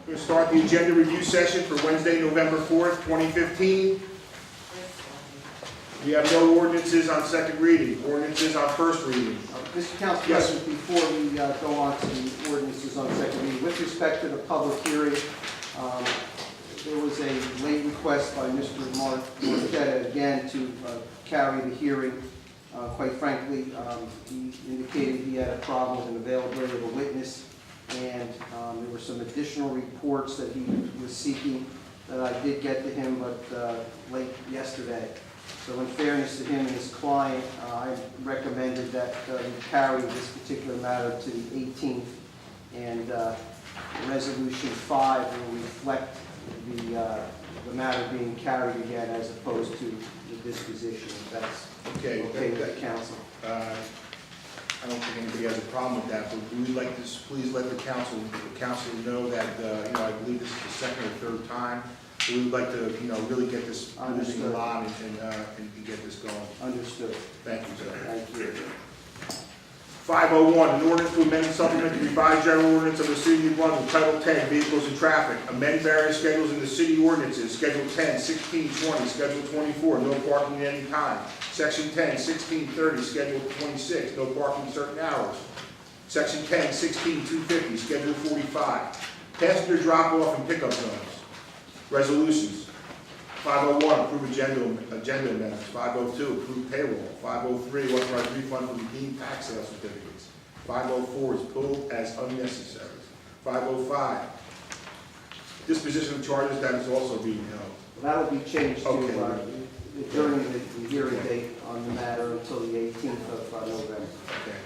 We're going to start the agenda review session for Wednesday, November 4th, 2015. We have no ordinances on second reading, ordinances on first reading. Mr. Council Yes. President, before we go on to the ordinances on second reading, with respect to the public hearing, there was a late request by Mr. Marquetta again to carry the hearing. Quite frankly, he indicated he had a problem with an availability of a witness, and there were some additional reports that he was seeking that I did get to him, but late yesterday. So in fairness to him and his client, I recommended that we carry this particular matter to the 18th, and Resolution 5 will reflect the matter being carried again as opposed to the disposition. If that's Okay, okay with the council. I don't think anybody has a problem with that, but we'd like to please let the council know that, I believe this is the second or third time. So we would like to, really get this moving along and get this going. Understood. Thank you, sir. Thank you. 501, an ordinance to amend and supplement the revised general ordinance of the City of Brunswick, Title 10, Vehicles and Traffic, amend various schedules in the city ordinances, Schedule 10, 16, 20, Schedule 24, no parking at any time, Section 10, 16, 30, Schedule 26, no parking certain hours, Section 10, 16, 250, Schedule 45, passenger drop-off and pickup zones, resolutions. 501, approve agenda amendments. 502, approve payroll. 503, authorize refund for redeemed tax sale certificates. 504 is pulled as unnecessary. 505, disposition of charges that is also being held. That will be changed to Okay. during the hearing date on the matter until the 18th of November. Okay.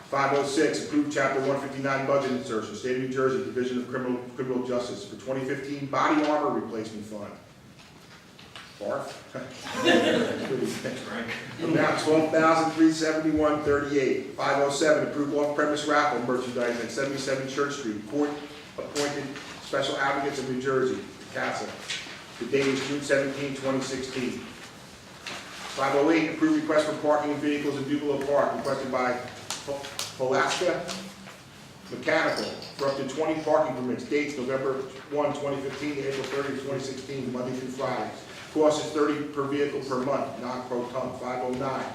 506, approve Chapter 159 budget insertion, State of New Jersey, Division of Criminal Justice for 2015 Body Armor Replacement Fund. Barf. Amount $12,371.38. 507, approve off-premise raffle merchandise at 77 Church Street. Court-appointed special advocates of New Jersey, the CASA. The date is June 17, 2016. 508, approve request for parking of vehicles in Duval Park, requested by Pulaska Mechanical for up to 20 parking permits. Dates November 1, 2015 to April 30, 2016, Monday through Friday. Cost is $30 per vehicle per month, non-pro tum. 509,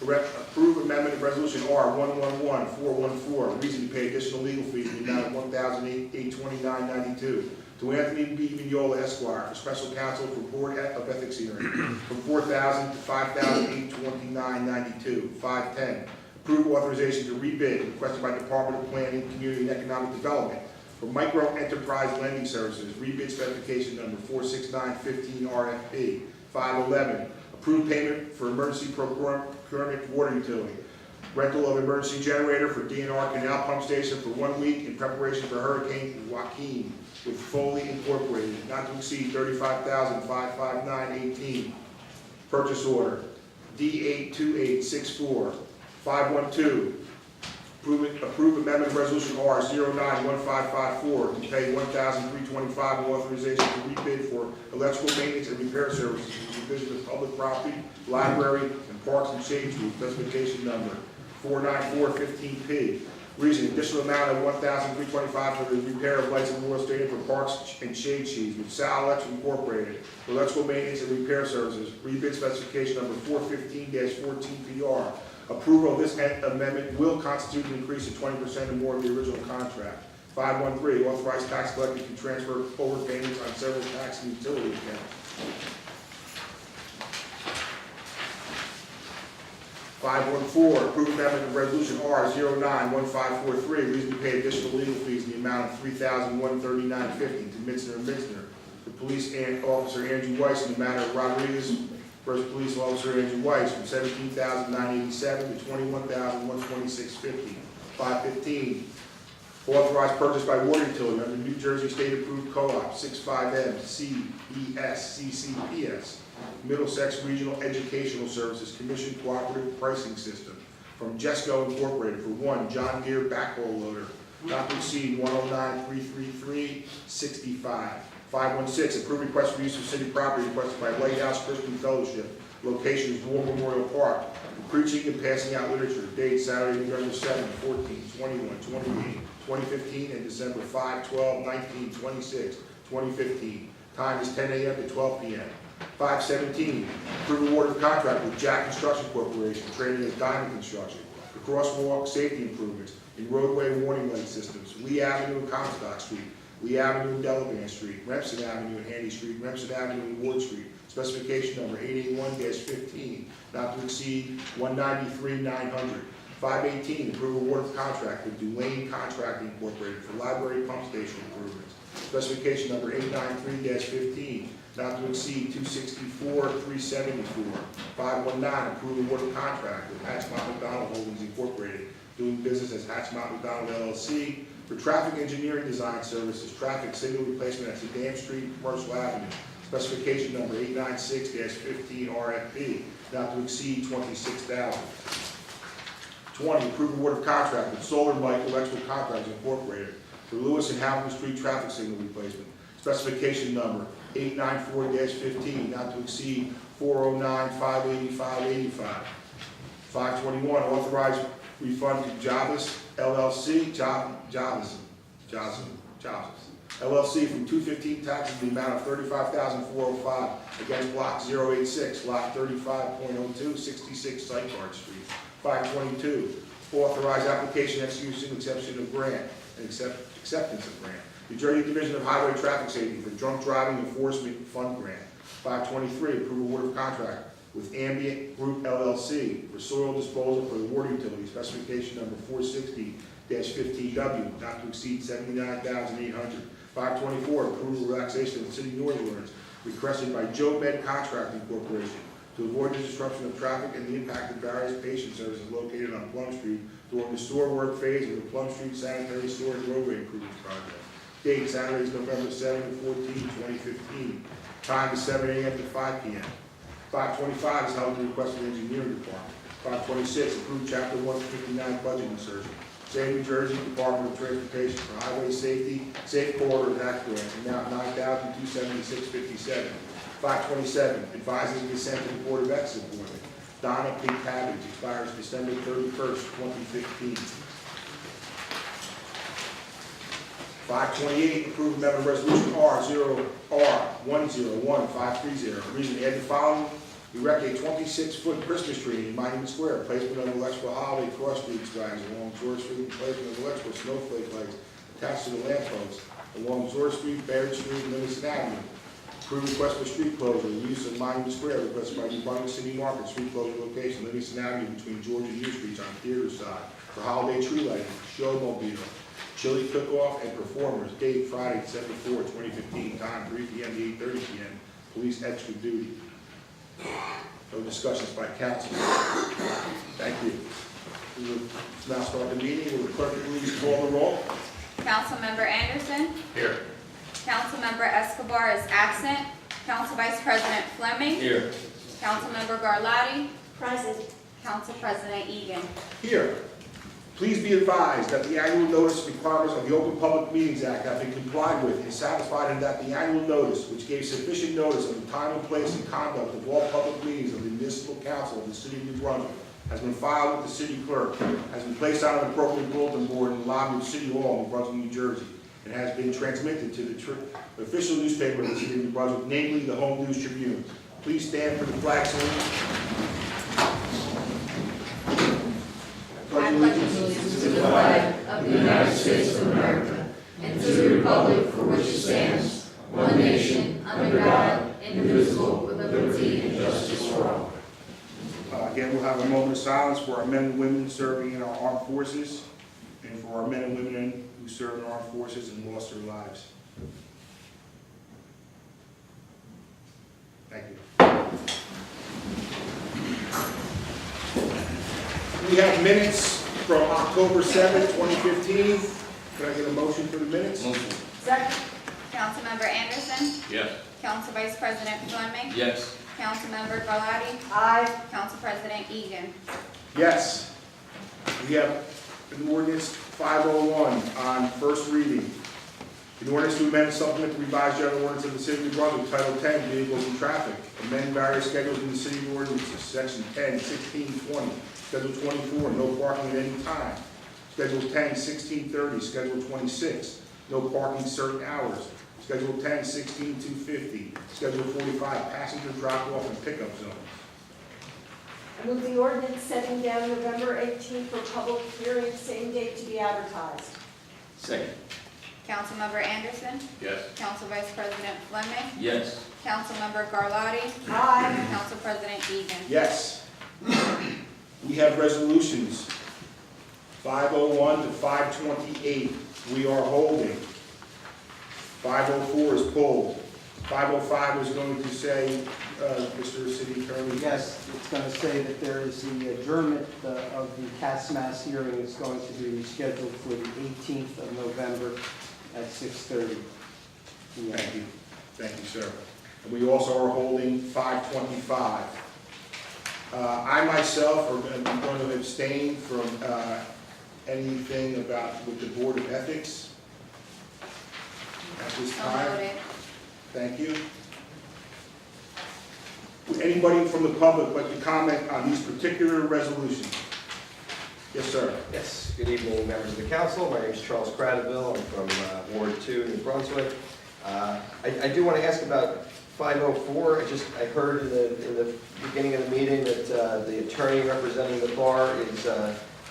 approve amendment of resolution R111414, reason to pay additional legal fees in the amount of $1,829.92 to Anthony B. Vignola Esquire for special counsel for Board of Ethics hearing from $4,000 to $5,829.92. 510, approve authorization to rebid requested by Department of Planning, Community and Economic Development for micro enterprise lending services, rebid specification number 46915 RFP. 511, approved payment for emergency procurement water utility, rental of emergency generator for DNR Canal Pump Station for 1 week in preparation for Hurricane Joaquin with Foley Incorporated, not to exceed $35,559.18. Purchase order D82864. 512, approve amendment resolution R091554 to pay $1,325 in authorization to rebid for electrical maintenance and repair services for the Division of Public Property, Library, and Parks and Shade Tree, specification number 49415P. Reason, additional amount of $1,325 for the repair of lights and water stadium for Parks and Shade Trees with Sal Electric Incorporated for electrical maintenance and repair services, rebid specification number 415-14PR. Approval of this amendment will constitute an increase of 20% or more of the original contract. 513, authorize tax collector to transfer overpayments on several tax and utility accounts. 514, approve amendment of resolution R091543, reason to pay additional legal fees in the amount of $3,139.50 to Mitzner & Mitzner. The police officer Andrew Weiss in the matter of Rodriguez versus police officer Andrew Weiss from $17,987 to $21,126.50. 515, authorized purchase by water utility under New Jersey State Approved Co-op 65M CES Middlesex Regional Educational Services Commission Cooperative Pricing System from Jesco Incorporated for 1 John Deere backhoe loader, not to exceed $109,333.65. 516, approve request for use of city property requested by Lighthouse Christian Fellowship Location is War Memorial Park. Preaching and passing out literature. Date Saturday, November 7, 14, 21, 28, 2015, and December 5, 12, 19, 26, 2015. Time is 10 a.m. to 12 p.m. 517, approve award of contract with Jack Construction Corporation, trading as Diamond Construction, for crosswalk safety improvements in roadway warning light systems, Lee Avenue and Comstock Street, Lee Avenue and Delavan Street, Remsen Avenue and Handy Street, Remsen Avenue and Ward Street, specification number 881-15, not to exceed $193,900. 518, approve award of contract with Duane Contracting Incorporated for library pump station improvements, specification number 893-15, not to exceed $264,374. 519, approve award of contract with Hatchmont McDonald Holdings Incorporated, doing business as Hatchmont McDonald LLC, for traffic engineering design services, traffic signal replacement at Sedan Street, Commercial Avenue, specification number 896-15 RFP, not to exceed $26,000. 20, approve award of contract with Solar Mike Electrical Contractors Incorporated for Lewis and Hamilton Street traffic signal replacement, specification number 894-15, not to exceed $409,585.85. 521, authorize refund to Javas LLC, Javas LLC from 215 taxes in the amount of $35,405 against block 086, lot 35.02, 66 Sycamore Street. 522, authorize application, execution, exception of grant, and acceptance of grant. New Jersey Division of Highway Traffic Safety for Drunk Driving Enforcement Fund Grant. 523, approve award of contract with Ambient Group LLC for soil disposal for the water utility, specification number 460-15W, not to exceed $79,800. 524, approve relaxation of the city noise ordinance requested by Joe Med Contracting Corporation to avoid the disruption of traffic and the impact of various patient services located on Plum Street during the store work phase of the Plum Street Sanitary Storage Roadway Improvements Project. Date Saturday, November 7 to 14, 2015. Time is 7 a.m. to 5 p.m. 525 is held at the request of the Engineering Department. 526, approved Chapter 159 budget insertion. State of New Jersey Department of Transportation for Highway Safety, Safe Corridors Act Grant, amount $9,276.57. 527, advising consent to the Board of Ethics appointment. Donna P. Cabbage expires December 31st, 2015. 528, approve amendment resolution R1011530. Reason add the following: erect a 26-foot Christmas tree in Monument Square, placement of electrical holiday cross street flags along George Street, placement of electrical snowflake lights attached to the lampposts along George Street, Barrett Street, and Livingston Avenue. Approve request for street closure, use of Monument Square, requested by New Brunswick City Market, street closure location, Livingston Avenue between George and U Streets on theater side, for holiday tree lighting, showmobile, chili cook-off, and performers. Date Friday, December 4, 2015, time 3 p.m. to 8:30 p.m. Police extra duty. No discussions by council. Thank you. We will now start the meeting. Will the clerk please call the roll? Councilmember Anderson. Here. Councilmember Escobar is absent. Council Vice President Fleming. Here. Councilmember Garlotti. Present. Council President Egan. Here. Please be advised that the annual notice requirements of the Open Public Meetings Act have been complied with and satisfied, and that the annual notice, which gave sufficient notice of the time and place and conduct of all public meetings of the municipal council of the city of New Brunswick, has been filed with the city clerk, has been placed on an appropriate bulletin board in the lobby of City Hall, New Brunswick, New Jersey, and has been transmitted to the official newspaper of the city of New Brunswick, namely the Home News Tribune. Please stand for the flag salute. I pledge allegiance to the flag of the United States of America and to the republic for which it stands, one nation, under God, indivisible, with liberty and justice for all. Again, we'll have a moment of silence for our men and women serving in our armed forces, and for our men and women who serve in our armed forces and lost their lives. Thank you. We have minutes from October 7th, 2015. Can I get a motion for the minutes? Motion. Second. Councilmember Anderson. Yes. Council Vice President Fleming. Yes. Councilmember Garlotti. Aye. Council President Egan. Yes. We have an ordinance 501 on first reading. An ordinance to amend and supplement the revised general ordinance of the city of New Brunswick, Title 10, Vehicles and Traffic, amend various schedules in the city ordinances, Section 10, 16, 20, Schedule 24, no parking at any time, Schedule 10, 16, 30, Schedule 26, no parking certain hours, Schedule 10, 16, 250, Schedule 45, passenger drop-off and pickup zones. I move the ordinance setting down November 18th for public hearing, same date to be advertised. Second. Councilmember Anderson. Yes. Council Vice President Fleming. Yes. Councilmember Garlotti. Aye. Council President Egan. Yes. We have resolutions 501 to 528. We are holding. 504 is pulled. 505 is going to say, Mr. City Attorney. Yes, it's going to say that there is the adjournment of the CASMAS hearing is going to be rescheduled for the 18th of November at 6:30 p.m. Thank you. Thank you, sir. And we also are holding 525. I myself am going to abstain from anything about with the Board of Ethics at this So time. noted. Thank you. Would anybody from the public like to comment on these particular resolutions? Yes, sir. Yes, good evening, members of the council. My name is Charles Cradaville. I'm from Ward 2, New Brunswick. I do want to ask about 504. I heard in the beginning of the meeting that the attorney representing the bar is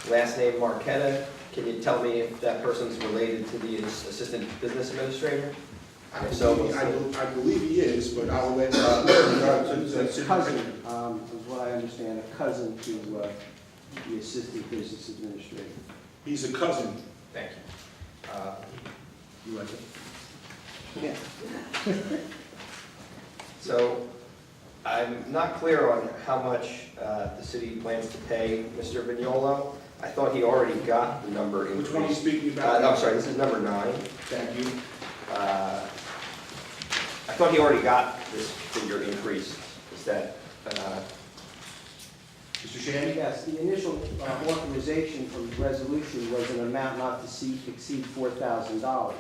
last name Marquetta. Can you tell me if that person's related to the assistant business administrator? I believe he is, but I will let His cousin, is what I understand, a cousin to the assistant business administrator. He's a cousin. Thank you. You like it? Yeah. So I'm not clear on how much the city plans to pay Mr. Vignolo. I thought he already got the number increased. Which one are you speaking about? No, I'm sorry, this is number 9. Thank you. I thought he already got this figure increased. Is that, Mr. Shandy? Yes, the initial authorization from the resolution was an amount not to exceed $4,000.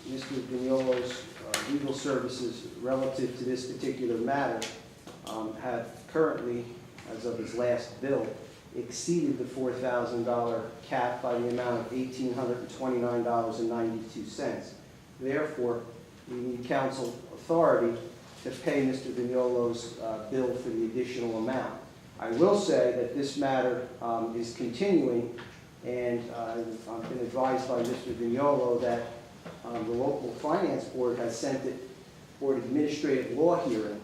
Mr. Vignolo's legal services relative to this particular matter have currently, as of his last bill, exceeded the $4,000 cap by the amount of $1,829.92. Therefore, we need council authority to pay Mr. Vignolo's bill for the additional amount. I will say that this matter is continuing, and I've been advised by Mr. Vignolo that the local finance board has sent it for an administrative law hearing,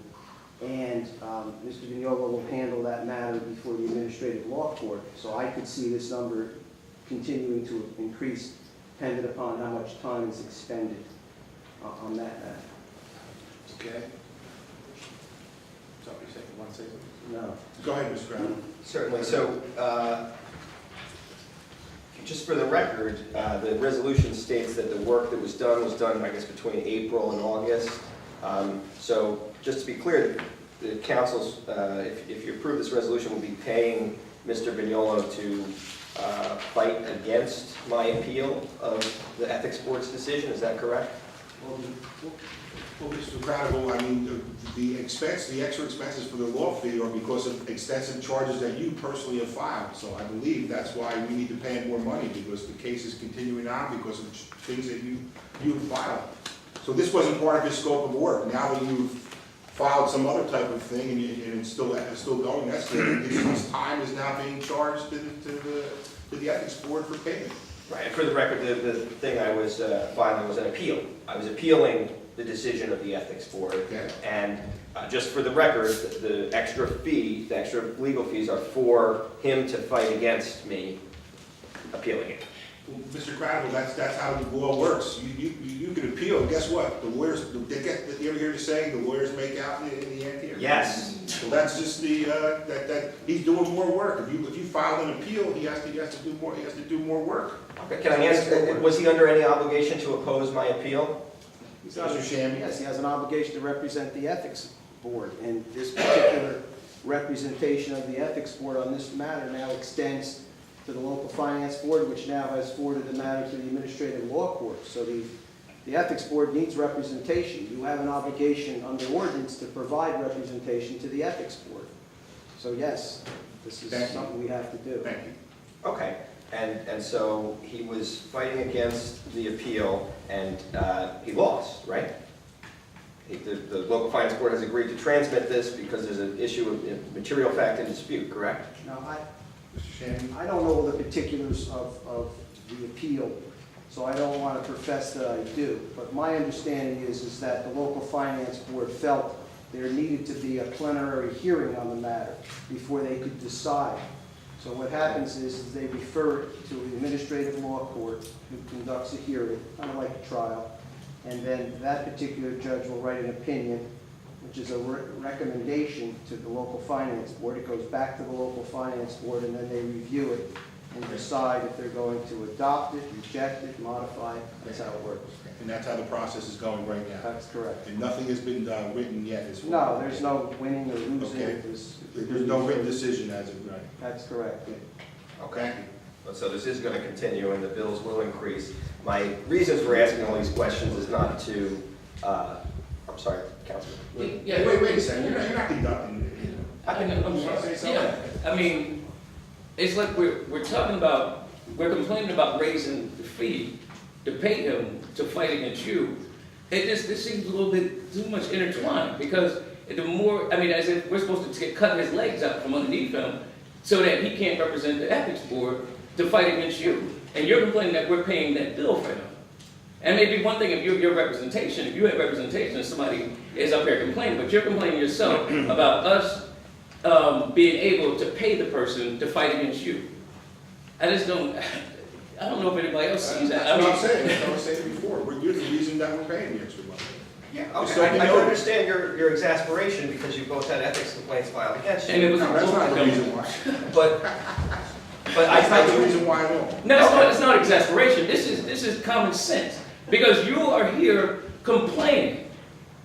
and Mr. Vignolo will handle that matter before the administrative law court. So I could see this number continuing to increase depending upon how much time is expended on that matter. Okay. Somebody say, you want to say something? No. Go ahead, Mr. Brown. certainly. So, just for the record, the resolution states that the work that was done, I guess, between April and August. So, just to be clear, the council's, if you approve this resolution, will be paying Mr. Vignolo to fight against my appeal of the ethics board's decision. Is that correct? Well, Mr. Credible, I mean, the extra expenses for the law fee are because of extensive charges that you personally have filed. So I believe that's why we need to pay him more money, because the case is continuing on because of things that you have filed. So this wasn't part of his scope of work. Now that you've filed some other type of thing and it's still going, that's good. His time is now being charged to the ethics board for payment. Right, and for the record, the thing I was filing was an appeal. I was appealing the decision of the ethics board. Okay. And just for the record, the extra fee, the extra legal fees are for him to fight against me appealing it. Well, Mr. Credible, that's how the law works. You can appeal. Guess what? The lawyers, you ever hear the saying, the lawyers make out in the end here? Yes. So that's just that he's doing more work. If you file an appeal, he has to do more. He has to do more work. Okay, can I ask, was he under any obligation to oppose my appeal? Mr. Shammy? Yes, he has an obligation to represent the ethics board, and this particular representation of the ethics board on this matter now extends to the local finance board, which now has forwarded the matter to the administrative law court. So the The Ethics Board needs representation. You have an obligation under ordinance to provide representation to the Ethics Board. So yes, this is Thank you. something we have to do. Thank you. Okay, and so he was fighting against the appeal, and he lost, right? The local finance board has agreed to transmit this because there's an issue of material fact in dispute, correct? Now, Mr. Shannon? I don't know the particulars of the appeal, so I don't want to profess that I do. But my understanding is that the local finance board felt there needed to be a plenary hearing on the matter before they could decide. So what happens is they refer it to the administrative law court, who conducts a hearing, kind of like a trial, and then that particular judge will write an opinion, which is a recommendation to the local finance board. It goes back to the local finance board, and then they review it and decide if they're going to adopt it, reject it, modify it. That's how it works. And that's how the process is going right now. That's correct. And nothing has been written yet as No, well? there's no winning or losing. Okay. There's no written decision as of right. That's correct. Okay. So this is going to continue, and the bills will increase. My reasons for asking all these questions is not to, I'm sorry, Councilman. Yeah, Wait a second, you're not conducting. I'm You wanna say sorry. something? Yeah, I mean, it's like we're talking about, we're complaining about raising the fee to pay him to fight against you. This seems a little bit too much intertwined, because the more, I mean, as if we're supposed to get cutting his legs out from underneath him so that he can't represent the ethics board to fight against you. And you're complaining that we're paying that bill for him. And maybe one thing, if your representation, if you have representation, and somebody is up here complaining, but you're complaining yourself about us being able to pay the person to fight against you. I don't know if anybody else sees that. That's what I'm saying, that's what I was saying before. You're the reason that we're paying the extra money. Yeah, So okay. you I know- understand your exasperation because you both had ethics complaints filed against And you. it was No, that's not the reason why. But That's not the I reason why at all. No, it's not exasperation. This is common sense. Because you are here complaining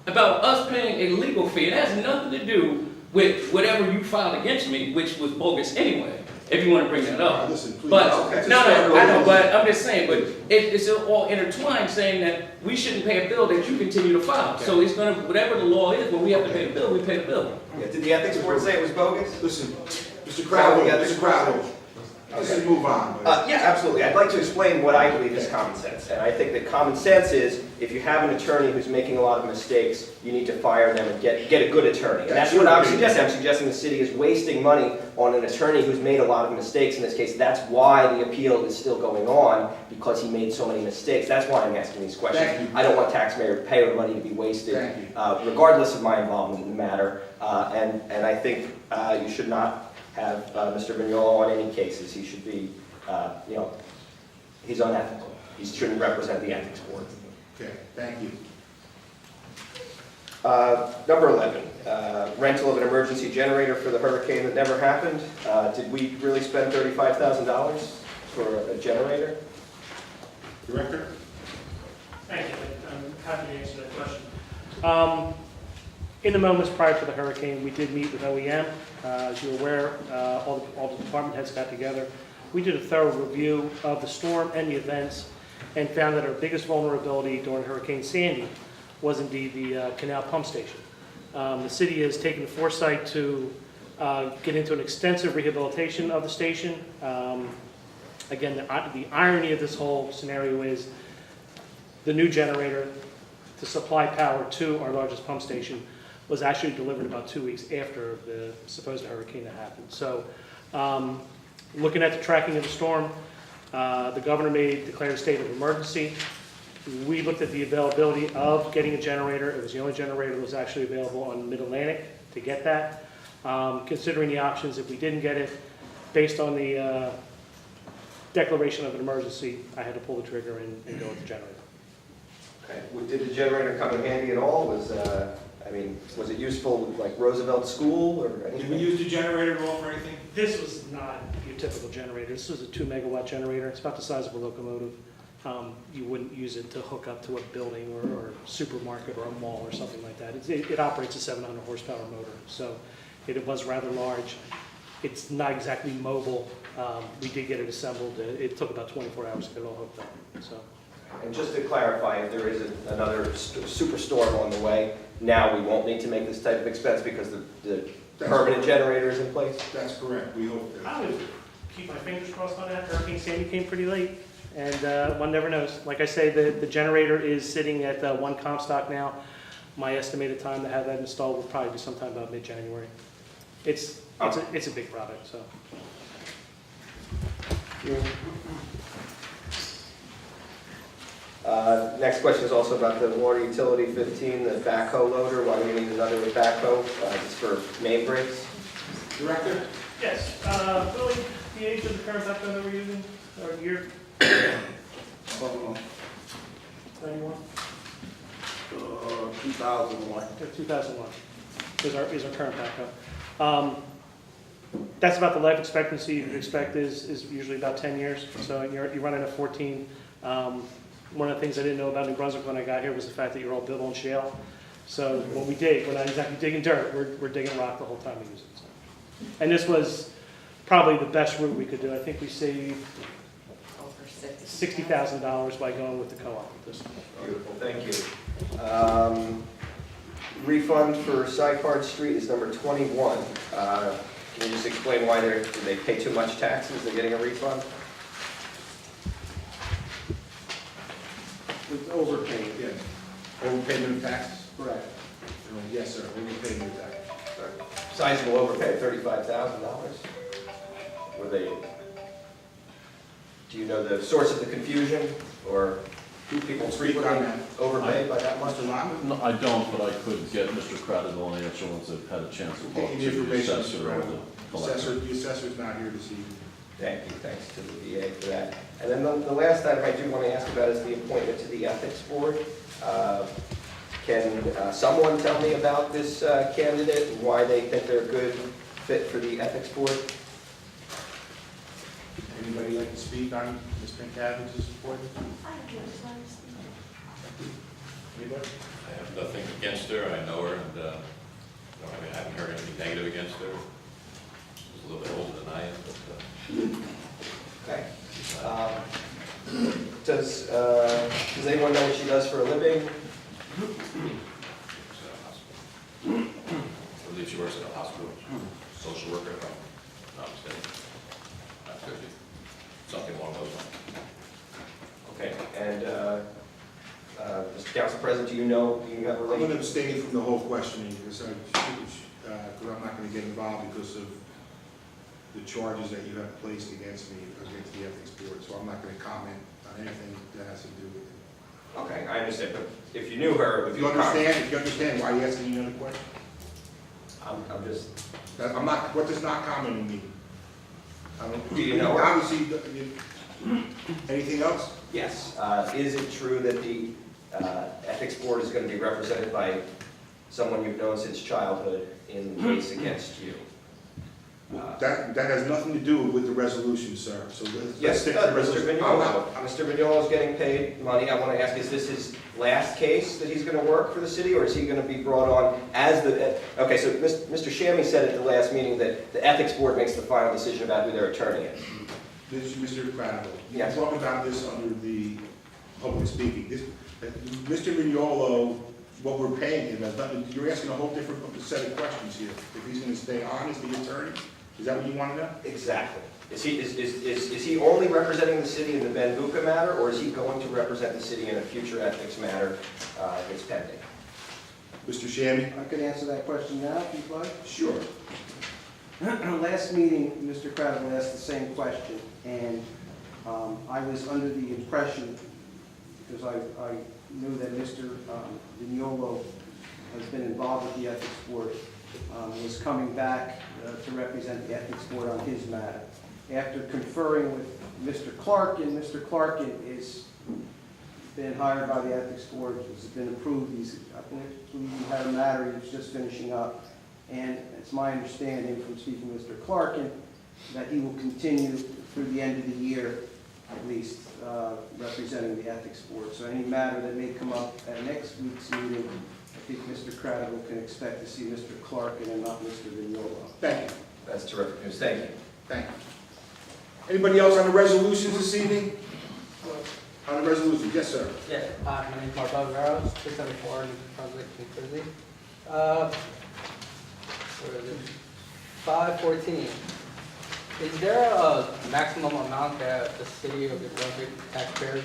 about us paying a legal fee. It has nothing to do with whatever you filed against me, which was bogus anyway, if you want to bring that up. Listen, please. But, Okay. no, I know, but I'm just saying, but it's all intertwined, saying that we shouldn't pay a bill that you continue to file. So it's gonna, whatever the law is, when we have to pay a bill, we pay the bill. Did the ethics board say it was bogus? Listen, Mr. Crowell, let's move on. Yeah, absolutely. I'd like to explain what I believe is common sense. And I think that common sense is, if you have an attorney who's making a lot of mistakes, you need to fire them and get a good attorney. And that's what I'm suggesting. I'm suggesting the city is wasting money on an attorney who's made a lot of mistakes. In this case, that's why the appeal is still going on, because he made so many mistakes. That's why I'm asking these questions. Thank you. I don't want taxpayer money to be wasted, Thank you. regardless of my involvement in the matter. And I think you should not have Mr. Vignola on any cases. He should be, he's unethical. He shouldn't represent the ethics board. Okay, thank you. Number 11, rental of an emergency generator for the hurricane that never happened. Did we really spend $35,000 for a generator? Director? Thank you. I'm happy to answer that question. In the moments prior to the hurricane, we did meet with OEM. As you're aware, all the department heads got together. We did a thorough review of the storm and the events and found that our biggest vulnerability during Hurricane Sandy was indeed the canal pump station. The city has taken the foresight to get into an extensive rehabilitation of the station. Again, the irony of this whole scenario is the new generator to supply power to our largest pump station was actually delivered about 2 weeks after the supposed hurricane that happened. So looking at the tracking of the storm, the governor declared a state of emergency. We looked at the availability of getting a generator. It was the only generator that was actually available on the Mid-Atlantic to get that. Considering the options, if we didn't get it, based on the declaration of an emergency, I had to pull the trigger and go with the generator. Okay. Did the generator come in handy at all? Was it useful with like Roosevelt School or anything? Did we use the generator at all for anything? This was not your typical generator. This was a 2 megawatt generator. It's about the size of a locomotive. You wouldn't use it to hook up to a building or supermarket or a mall or something like that. It operates a 700 horsepower motor, so it was rather large. It's not exactly mobile. We did get it assembled. It took about 24 hours to get it all hooked up. So. And just to clarify, if there is another superstorm on the way, now we won't need to make this type of expense because the permanent generator is in place? That's correct, we hope that. I would keep my fingers crossed on that. Hurricane Sandy came pretty late, and one never knows. Like I say, the generator is sitting at 1 Comstock now. My estimated time to have that installed will probably be sometime about mid-January. It's a big product, so. Next question is also about the water utility 15, the backhoe loader. Why do we need another backhoe? It's for main breaks. Director? Yes, Billy, the age of the current backhoe that we're using, or year? 91? 2001. 2001 is our current backhoe. That's about the life expectancy you'd expect is usually about 10 years. So you're running a 14. One of the things I didn't know about New Brunswick when I got here was the fact that you're all built on shale. So what we dig, we're not exactly digging dirt, we're digging rock the whole time we use it. So. And this was probably the best route we could do. I think we saved $60,000 by going with the co-op with this. Beautiful, thank you. Refund for Cycard Street is number 21. Can you just explain why did they pay too much taxes? They're getting a refund? It's overpaid. Yes. Overpayment of taxes? Correct. Yes, sir, overpayment of taxes. Sizable overpay, $35,000. Were they? Do you know the source of the confusion, or do people frequently overpay by that much? Mr. Lyman? No, I don't, but I could get Mr. Craddock an answer once I've had a chance to talk Taking to the the information, assessor Mr. or Brown. the collector. The assessor's not here this evening. Thank you, thanks to the VA for that. And then the last item I do want to ask about is the appointment to the Ethics Board. Can someone tell me about this candidate and why they think they're a good fit for the Ethics Board? Anybody like to speak on Ms. Pinkavich's appointment? I don't know, so I'm Anybody? I have nothing against her, I know her, and I haven't heard anything negative against her. She's a little bit older than I am, but Okay. Does anyone know what she does for a living? she's at a hospital. I believe she works at a hospital, social worker, if I'm not mistaken. That could be something along those lines. Okay, and Mr. Council President, do you know, do you have a I'm going to relationship? abstain from the whole questioning because I'm not going to get involved because of the charges that you have placed against me, against the Ethics Board. So I'm not going to comment on anything that has to do with it. Okay, I understand, but if you knew her, it would If be you a comment. understand why you're asking me another question? I'm just, I'm not, what does not comment mean? I don't. Do you know her? Obviously, anything else? yes. Is it true that the Ethics Board is going to be represented by someone you've known since childhood in the case against you? That has nothing to do with the resolution, sir. So let's Yes, stick to the Mr. resolution. Vignola. Mr. Vignola is getting paid money. I want to ask, is this his last case that he's going to work for the city, or is he going to be brought on as the, okay, so Mr. Shammy said at the last meeting that the Ethics Board makes the final decision about who their attorney is. This is Mr. Craddock. Yes. Talk about this under the public speaking. Mr. Mignolo, what we're paying him, has nothing, you're asking a whole different set of questions here. If he's going to stay on as the attorney, is that what you want to know? Exactly. Is he only representing the city in the Ben Buka matter, or is he going to represent the city in a future ethics matter that's pending? Mr. Shammy? I could answer that question now, if you'd like. Sure. Last meeting, Mr. Craddock asked the same question, and I was under the impression, because I knew that Mr. Vignola has been involved with the Ethics Board, was coming back to represent the Ethics Board on his matter. After conferring with Mr. Mr. Clarkin is been hired by the Ethics Board, has been approved, I believe he had a matter he was just finishing up, and it's my understanding from speaking with Mr. Clarkin that he will continue through the end of the year, at least, representing the Ethics Board. So any matter that may come up at next week's meeting, I think Mr. Craddock can expect to see Mr. Clarkin and not Mr. Vignola. Thank you. That's terrific news. Thank you. Thank you. Anybody else on the resolutions this evening? On the resolution, yes, sir. Yeah, my name is Mark Rivera, 274 Brunswick, New Jersey. Where is it? 514. Is there a maximum amount that the city of New Brunswick taxpayers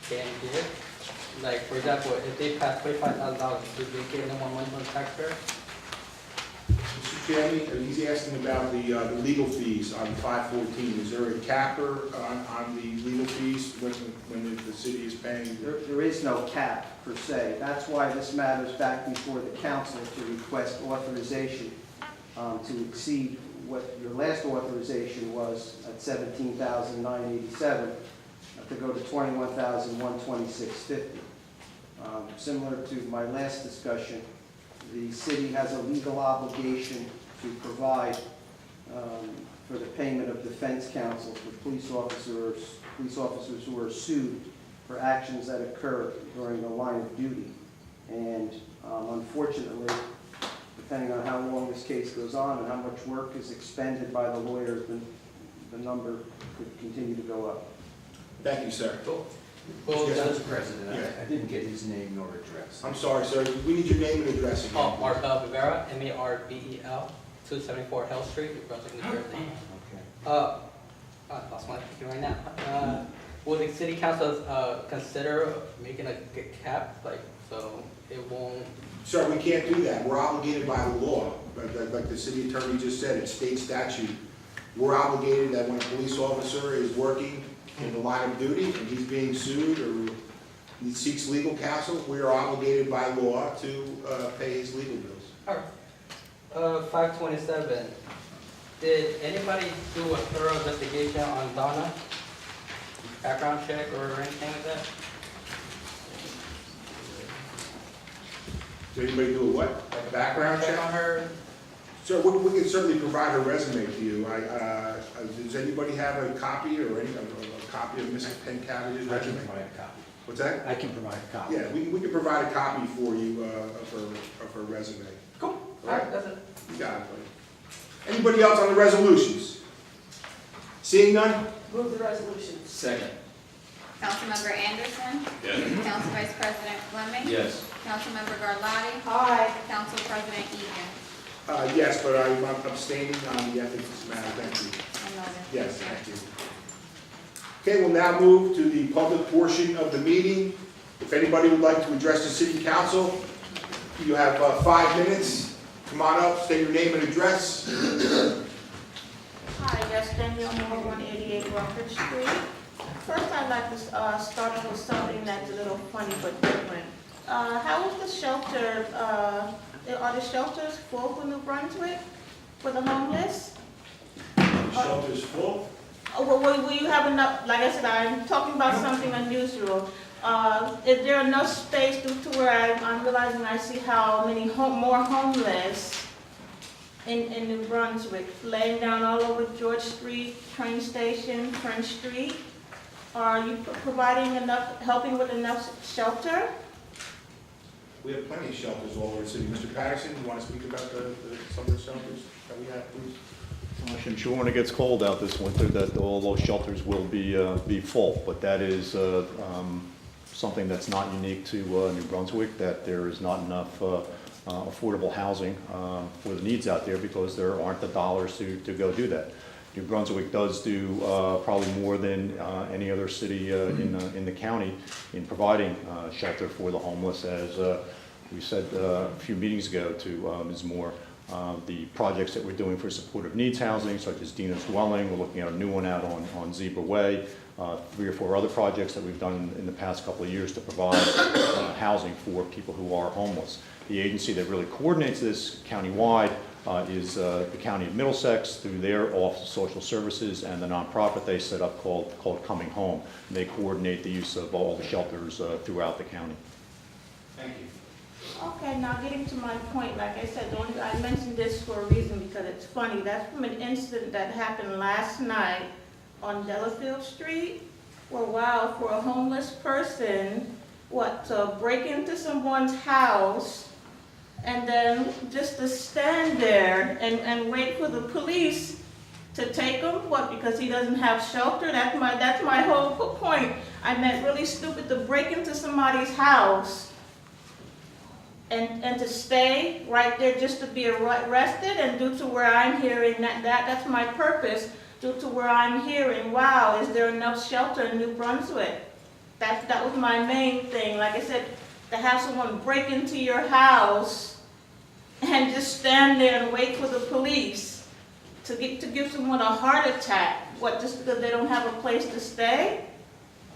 can give? Like, for example, if they pass $25,000, do they get no more money from the taxpayer? Mr. Chairman, he's asking about the legal fees on 514. Is there a capper on the legal fees when the city is paying? There is no cap per se. That's why this matter is back before the council to request authorization to exceed what your last authorization was at $17,987 to go to $21,126.50. Similar to my last discussion, the city has a legal obligation to provide for the payment of defense counsel for police officers who are sued for actions that occur during the line of duty. And unfortunately, depending on how long this case goes on and how much work is expended by the lawyers, the number could continue to go up. Thank you, sir. Well, Yes, that's- sir. President, I didn't get his name nor address. I'm sorry, sir. We need your name and address again. Oh, Mark Rivera, M-A-R-B-E-L, 274 Hill Street, New Brunswick, New Jersey. Okay. I lost my thinking right now. Will the city council consider making a cap, like, so it won't? Sir, we can't do that. We're obligated by the law. Like the city attorney just said, it's state statute. We're obligated that when a police officer is working in the line of duty and he's being sued or he seeks legal counsel, we are obligated by law to pay his legal bills. All right. 527. Did anybody do a thorough investigation on Donna? Background check or anything like that? Did anybody do a what? A background check? on her? Sir, we can certainly provide a resume to you. Does anybody have a copy or a copy of Mrs. Pencavige's I can resume? provide a copy. What's that? I can provide a copy. Yeah, we can provide a copy for you of her resume. Cool. All right, that's it. You got it, buddy. Anybody else on the resolutions? Seeing none? Move the resolution. Second. Councilmember Anderson. Yes. Council Vice President Fleming. Yes. Councilmember Garlotti. Aye. Council President Egan. Yes, but I'm abstaining on the ethics matter. Thank you. I noted. Yes, thank you. Okay, we'll now move to the public portion of the meeting. If anybody would like to address the city council, you have 5 minutes. Come on up, state your name and address. Hi, yes, Danielle Moore, 188 Rockford Street. First, I'd like to start off with something that's a little funny but different. How is the shelter, are the shelters full for New Brunswick for the homeless? Shelter's full. Oh, well, will you have enough, like I said, I'm talking about something unusual. Is there enough space to where I'm realizing I see how many more homeless in New Brunswick, laying down all over George Street, train station, French Street? Are you providing enough, helping with enough shelter? We have plenty of shelters all over the city. Mr. Patterson, you want to speak about some of the shelters that we have, please? I'm sure when it gets cold out this winter that all those shelters will be full, but that is something that's not unique to New Brunswick, that there is not enough affordable housing for the needs out there because there aren't the dollars to go do that. New Brunswick does do probably more than any other city in the county in providing shelter for the homeless, as we said a few meetings ago to Ms. Moore. The projects that we're doing for supportive needs housing, such as Dina's Dwelling, we're looking at a new one out on Zebra Way, 3 or 4 other projects that we've done in the past couple of years to provide housing for people who are homeless. The agency that really coordinates this countywide is the County of Middlesex through their Office of Social Services and the nonprofit they set up called Coming Home. And they coordinate the use of all the shelters throughout the county. Thank you. Okay, now getting to my point, like I said, I mentioned this for a reason because it's funny. That's from an incident that happened last night on Delafield Street, where, wow, for a homeless person, to break into someone's house and then just to stand there and wait for the police to take him? What, because he doesn't have shelter? That's my whole point. I meant really stupid to break into somebody's house and to stay right there just to be arrested, and due to where I'm hearing that's my purpose, due to where I'm hearing, wow, is there enough shelter in New Brunswick? That was my main thing. Like I said, to have someone break into your house and just stand there and wait for the police to give someone a heart attack, what, just because they don't have a place to stay?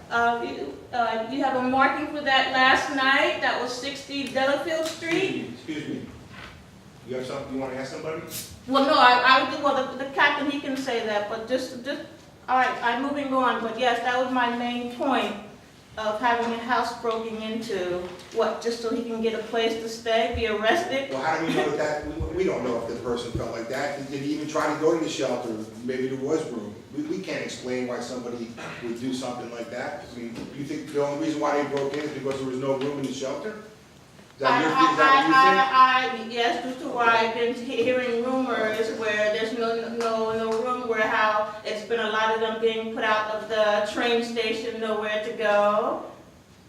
You have a marking for that last night, that was 60 Delafield Street? Excuse me. You have something you want to ask somebody? Well, no, I would, well, the captain, he can say that, but just, all right, I'm moving on, but yes, that was my main point of having a house broken into, what, just so he can get a place to stay, be arrested? Well, how do we know that? We don't know if the person felt like that. Did he even try to go to the shelter? Maybe there was room. We can't explain why somebody would do something like that. I mean, do you think the only reason why they broke in is because there was no room in the shelter? Is that what you think? Yes, due to where I've been hearing rumors where there's no room, where how it's been a lot of them being put out of the train station, nowhere to go.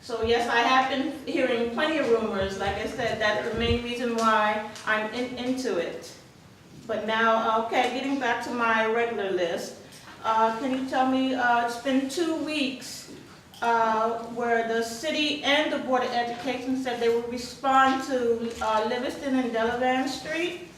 So yes, I have been hearing plenty of rumors. Like I said, that's the main reason why I'm into it. But now, okay, getting back to my regular list, can you tell me, it's been 2 weeks where the city and the Board of Education said they would respond to Livingston and Delavan Street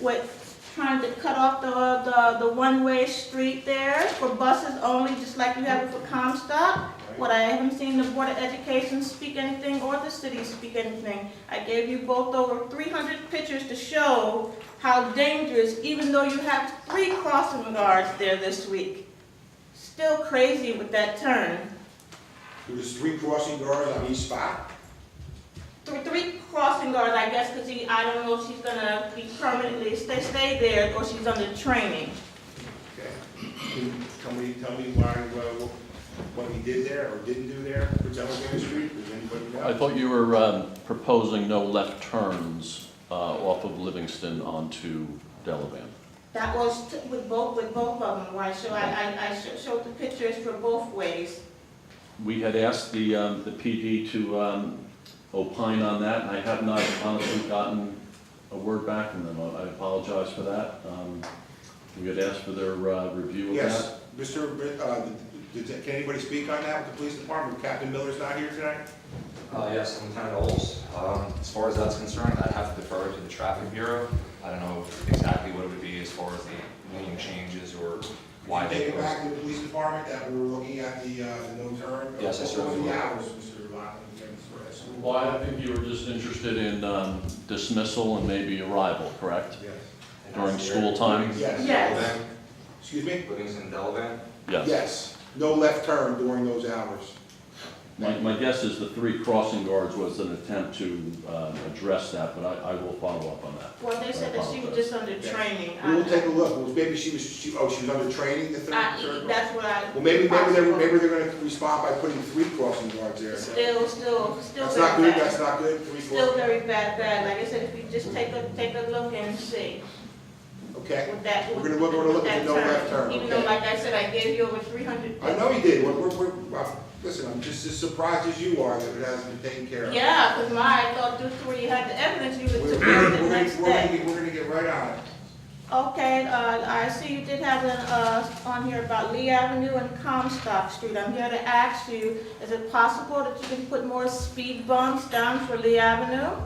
with trying to cut off the one-way street there for buses only, just like you have it for Comstock. What, I haven't seen the Board of Education speak anything or the city speak anything. I gave you both over 300 pictures to show how dangerous, even though you have 3 crossing guards there this week. Still crazy with that turn. There was 3 crossing guards on each spot? 3 crossing guards, I guess, because I don't know if she's gonna be permanently stay there or she's under training. Okay. Can you tell me why, what he did there or didn't do there for Delavan Street? Does anybody know? I thought you were proposing no left turns off of Livingston onto Delavan. That was with both of them, right? So I showed the pictures for both ways. We had asked the PD to opine on that, and I have not honestly gotten a word back from them. I apologize for that. We had asked for their review of that. Yes, can anybody speak on that with the police department? Captain Miller's not here tonight? Yes, Lieutenant Oles. As far as that's concerned, I'd have to defer to the traffic bureau. I don't know exactly what it would be as far as the lane changes or why Can you they take it back to the police department that we were looking at the no turn? Yes, I certainly will. What were the hours, Mr. Lockton? Well, I think you were just interested in dismissal and maybe arrival, correct? Yes. During school time? Yes. Yes. Excuse me? Livingston, Delavan? Yes. Yes. No left turn during those hours. My guess is the 3 crossing guards was an attempt to address that, but I will follow up on that. Well, they said that she was just under training. We will take a look. Well, maybe she was under training, the third? That's what I. Well, maybe they're gonna respond by putting 3 crossing guards there. Still That's very not good, bad. that's not good, 3 Still crossing. very bad. Like I said, if you just take a look and see. Okay, With that. we're gonna look at the no that left turn, Even though, okay? like I said, I gave you over 300. I know you did. Listen, I'm just as surprised as you are that it hasn't been taken care of. Yeah, because I thought due to where you had the evidence, you would took care of it the next day. We're gonna get right on it. Okay, I see you did have on here about Lee Avenue and Comstock Street. I'm here to ask you, is it possible that you can put more speed bumps down for Lee Avenue?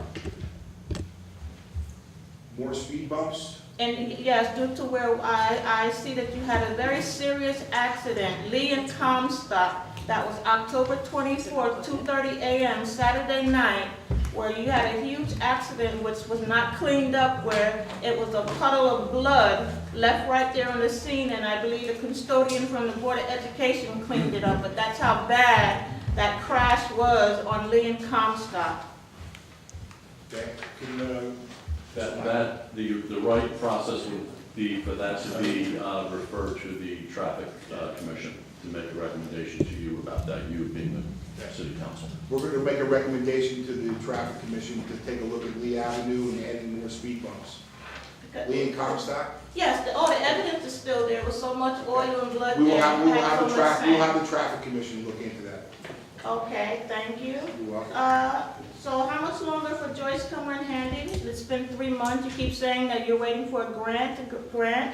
More speed bumps? And yes, due to where I see that you had a very serious accident, Lee and Comstock, that was October 24th, 2:30 a.m., Saturday night, where you had a huge accident which was not cleaned up, where it was a puddle of blood left right there on the scene, and I believe the custodian from the Board of Education cleaned it up, but that's how bad that crash was on Lee and Comstock. Okay, The right process would be for that to be referred to the traffic commission to make a recommendation to you about that, you being the city council. we're gonna make a recommendation to the traffic commission to take a look at Lee Avenue and adding more speed bumps. Lee and Comstock? Yes, all the evidence is still there, with so much oil and blood We will there. have, we will and have so the much traffic, we'll sand. have the traffic commission look into that. Okay, thank you. You're welcome. So how much longer for Joyce Comer and Handy? It's been 3 months. You keep saying that you're waiting for a grant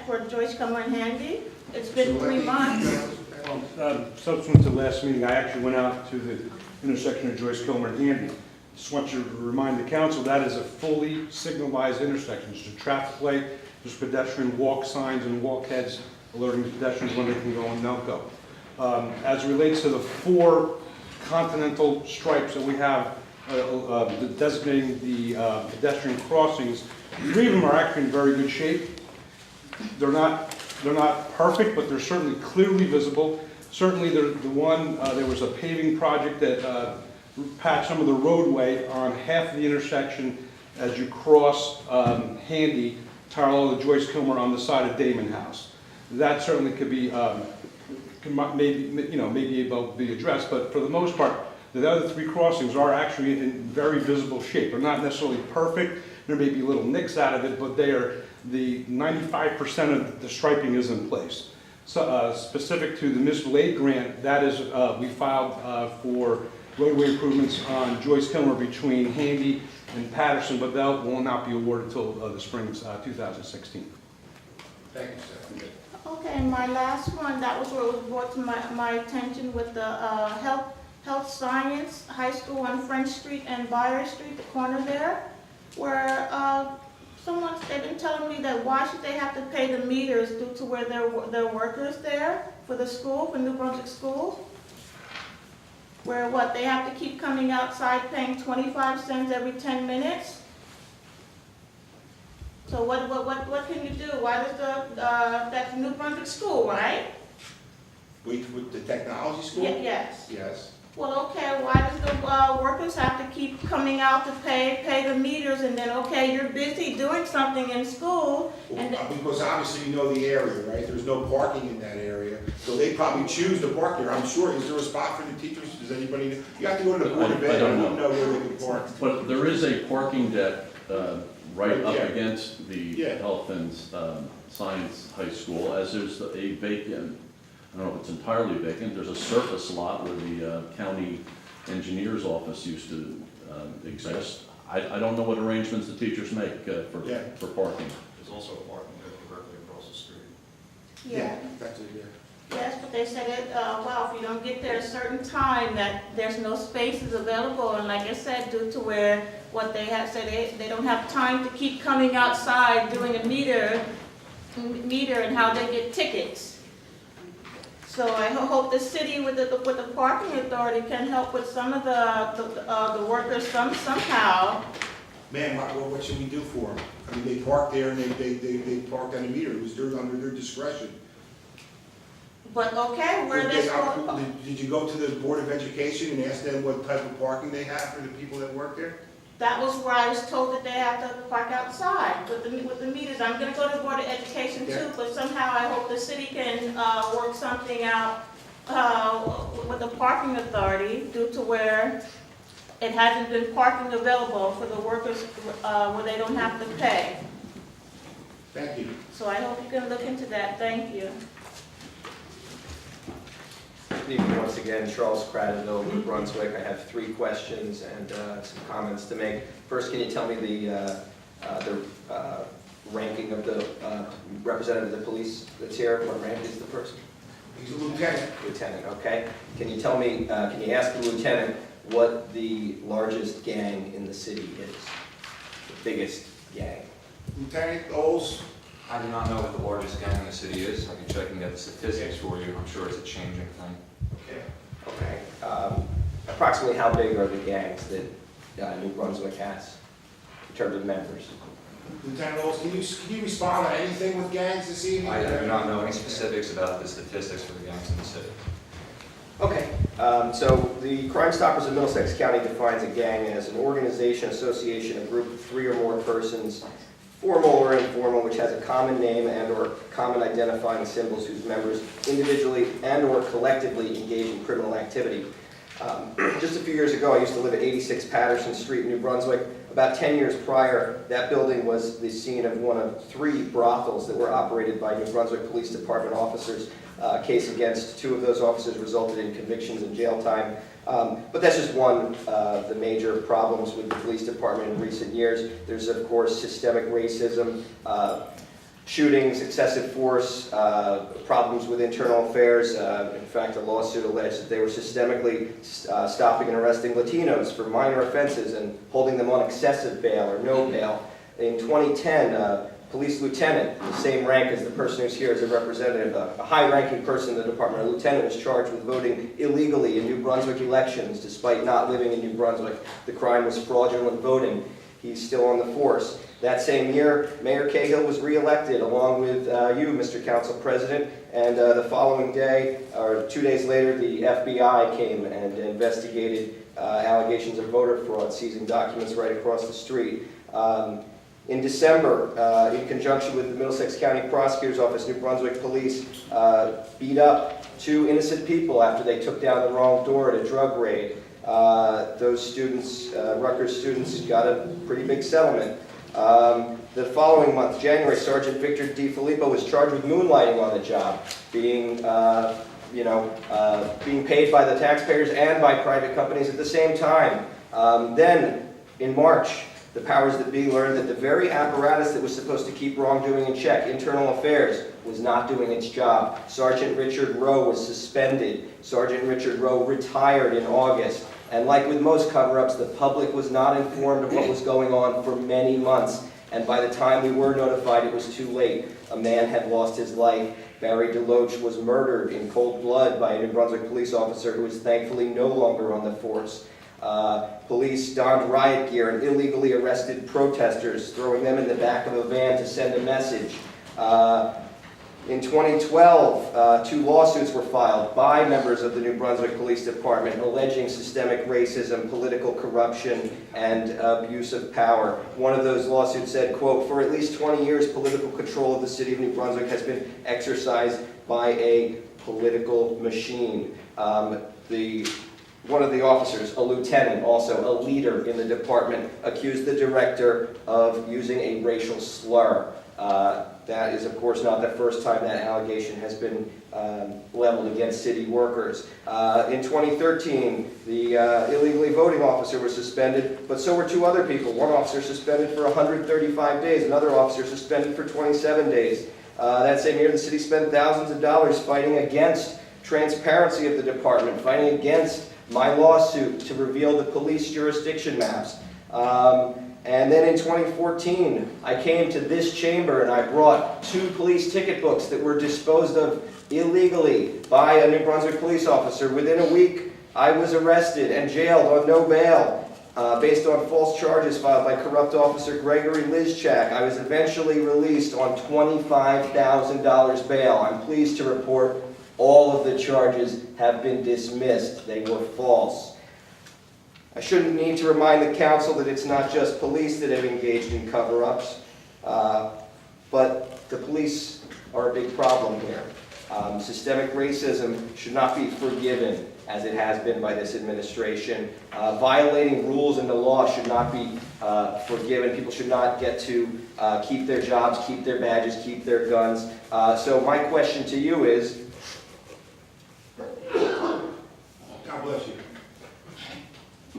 for Joyce Comer and Handy. It's been 3 months. Subsequent to last meeting, I actually went out to the intersection of Joyce Kilmer and Handy. Just want you to remind the council, that is a fully signalized intersection. There's a traffic light, there's pedestrian walk signs and walk heads alerting pedestrians when they can go and don't go. As it relates to the 4 continental stripes that we have designating the pedestrian crossings, 3 of them are actually in very good shape. They're not perfect, but they're certainly clearly visible. Certainly, there was a paving project that patched some of the roadway on half of the intersection as you cross Handy, parallel to Joyce Kilmer on the side of Damon House. That certainly could be maybe able to be addressed, but for the most part, the other 3 crossings are actually in very visible shape. They're not necessarily perfect. There may be little nicks out of it, but they are, the 95% of the striping is in place. So, specific to the municipal aid grant, that is, we filed for roadway improvements on Joyce Kilmer between Handy and Patterson, but that will not be awarded until the spring of 2016. Thank you, sir. Okay, my last one, that was what was brought to my attention with the health science high school on French Street and Byers Street, the corner there, where they've been telling me that why should they have to pay the meters due to where their workers there for the school, for New Brunswick schools? Where what, they have to keep coming outside paying 25 cents every 10 minutes? So what can you do? Why does that's New Brunswick school, right? With the technology school? Yes. Yes. Well, okay, why does the workers have to keep coming out to pay the meters, and then, okay, you're busy doing something in school, and Because obviously you know the area, right? There's no parking in that area, so they probably choose to park there. I'm sure, is there a spot for the teachers? Does anybody know? You have to go to the Board of Ed, I don't know where they can park. But there is a parking deck right up Yeah. against the Yeah. Health and Science High School, as there's a vacant, I don't know if it's entirely vacant, there's a surface lot where the county engineer's office used to exist. I don't know what arrangements the teachers make for parking. There's also a parking deck directly across the street. yeah. That's it, yeah. Yes, but they said it, well, if you don't get there a certain time, that there's no spaces available, and like I said, due to where, what they have said, they don't have time to keep coming outside doing a meter and how they get tickets. So I hope the city with the parking authority can help with some of the workers somehow. Man, what should we do for them? I mean, they parked there and they parked on the meter, it was under their discretion. But okay, where Did they they- go, Did you go to the Board of Education and ask them what type of parking they have for the people that work there? that was where I was told that they have to park outside with the meters. I'm gonna go to the Board of Education too, Yeah. but somehow I hope the city can, work something out, with the parking authority due to where it hasn't been parking available for the workers, where they don't have to pay. Thank you. So I hope you can look into that. Thank you. Good evening once again, Charles Cradaville, New Brunswick. I have 3 questions and some comments to make. First, can you tell me the ranking of the representative of the police that's here? What rank is the person? He's a lieutenant. Lieutenant, okay. Can you tell me, can you ask the lieutenant what the largest gang in the city is? The biggest gang? Lieutenant Oles? I do not know what the largest gang in the city is. I can check and get the statistics for you. I'm sure it's a changing thing. Okay. Approximately how big are the gangs that New Brunswick has in terms of members? Lieutenant Oles, can you respond on anything with gangs this evening? I do not know any specifics about the statistics for the gangs in the city. Okay, so the Crime Stoppers of Middlesex County defines a gang as an organization, association, a group of 3 or more persons, formal or informal, which has a common name and or common identifying symbols whose members individually and or collectively engage in criminal activity. Just a few years ago, I used to live at 86 Patterson Street in New Brunswick. About 10 years prior, that building was the scene of one of 3 brothels that were operated by New Brunswick Police Department officers. Case against 2 of those officers resulted in convictions and jail time. But that's just one of the major problems with the police department in recent years. There's, of course, systemic racism, shootings, excessive force, problems with internal affairs. In fact, a lawsuit alleged that they were systemically stopping and arresting Latinos for minor offenses and holding them on excessive bail or no bail. In 2010, police lieutenant, the same rank as the person who's here as a representative, a high-ranking person in the department, a lieutenant, was charged with voting illegally in New Brunswick elections despite not living in New Brunswick. The crime was fraudulent voting. He's still on the force. That same year, Mayor Cahill was reelected along with you, Mr. Council President, and the following day, or 2 days later, the FBI came and investigated allegations of voter fraud, seizing documents right across the street. In December, in conjunction with the Middlesex County Prosecutor's Office, New Brunswick Police beat up 2 innocent people after they took down the wrong door at a drug raid. Those students, Rutgers students, got a pretty big settlement. The following month, January, Sergeant Victor DiFilippo was charged with moonlighting on the job, being paid by the taxpayers and by private companies at the same time. Then, in March, the powers that be learned that the very apparatus that was supposed to keep wrongdoing in check, internal affairs, was not doing its job. Sergeant Richard Rowe was suspended. Sergeant Richard Rowe retired in August. And like with most cover-ups, the public was not informed of what was going on for many months. And by the time we were notified, it was too late. A man had lost his life. Barry DeLoach was murdered in cold blood by a New Brunswick police officer who is thankfully no longer on the force. Police donned riot gear and illegally arrested protesters, throwing them in the back of a van to send a message. In 2012, 2 lawsuits were filed by members of the New Brunswick Police Department alleging systemic racism, political corruption, and abuse of power. One of those lawsuits said, quote, "For at least 20 years, political control of the city of New Brunswick has been exercised by a political machine." One of the officers, a lieutenant, also a leader in the department, accused the director of using a racial slur. That is, of course, not the first time that allegation has been leveled against city workers. In 2013, the illegally voting officer was suspended, but so were 2 other people. One officer suspended for 135 days, another officer suspended for 27 days. That same year, the city spent thousands of dollars fighting against transparency of the department, fighting against my lawsuit to reveal the police jurisdiction maps. And then in 2014, I came to this chamber and I brought 2 police ticket books that were disposed of illegally by a New Brunswick police officer. Within a week, I was arrested and jailed on no bail based on false charges filed by corrupt officer Gregory Lizchak. I was eventually released on $25,000 bail. I'm pleased to report all of the charges have been dismissed. They were false. I shouldn't need to remind the council that it's not just police that have engaged in cover-ups, but the police are a big problem here. Systemic racism should not be forgiven, as it has been by this administration. Violating rules and the law should not be forgiven. People should not get to keep their jobs, keep their badges, keep their guns. So my question to you is, God bless you.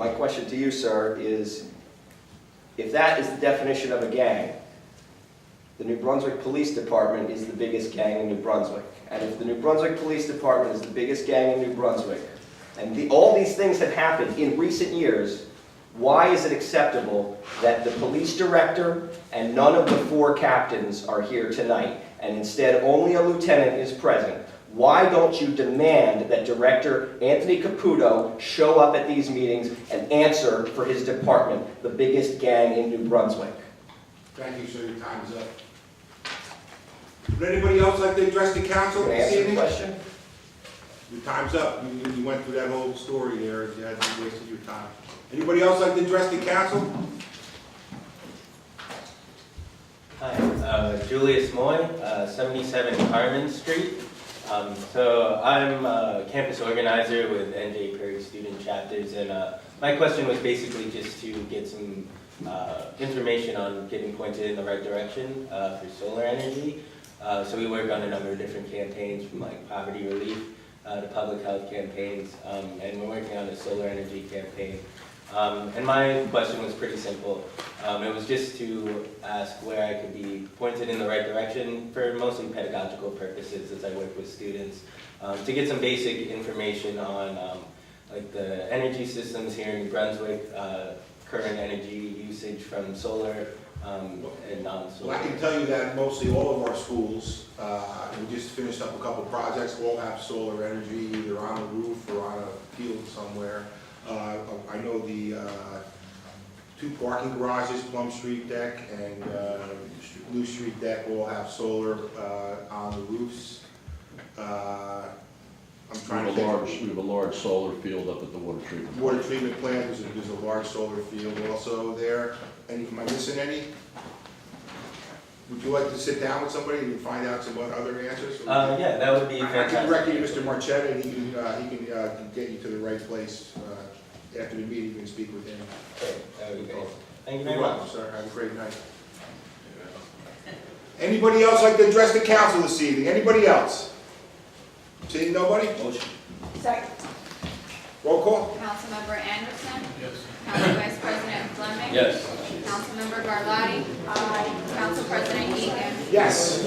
my question to you, sir, is if that is the definition of a gang, the New Brunswick Police Department is the biggest gang in New Brunswick. And if the New Brunswick Police Department is the biggest gang in New Brunswick, and all these things have happened in recent years, why is it acceptable that the police director and none of the 4 captains are here tonight, and instead only a lieutenant is present? Why don't you demand that Director Anthony Caputo show up at these meetings and answer for his department, the biggest gang in New Brunswick? Thank you, sir. Your time is up. Would anybody else like to address the council Can I this answer the evening? question? Your time's up. You went through that whole story there. You had to waste your time. Anybody else like to address the council? Hi, Julius Moy, 77 Carmen Street. So I'm a campus organizer with NJ Perry student chapters, and my question was basically just to get some information on getting pointed in the right direction for solar energy. So we work on a number of different campaigns, from like poverty relief to public health campaigns, and we're working on a solar energy campaign. And my question was pretty simple. It was just to ask where I could be pointed in the right direction for mostly pedagogical purposes as I work with students, to get some basic information on like the energy systems here in New Brunswick, current energy usage from solar and non-solar. Well, I can tell you that mostly all of our schools, we just finished up a couple projects, all have solar energy, either on a roof or on a field somewhere. I know the two parking garages, Plum Street Deck and Blue Street Deck, all have solar on the roofs. I'm trying to think. We have a large solar field up at the water treatment. Water treatment plant, there's a large solar field also there. Am I missing any? Would you like to sit down with somebody and find out some other answers? Yeah, that would be I fantastic. can direct you to Mr. Marchetta, and he can get you to the right place. After the meeting, you can speak with him. Okay, that would be great. Thank you very You're much. welcome, sir. Have a great night. Anybody else like to address the council this evening? Anybody else? Seeing nobody? Motion. Second. Roll call? Councilmember Anderson. Yes. Council Vice President Fleming. Yes. Councilmember Garlotti. Council President Egan. Yes.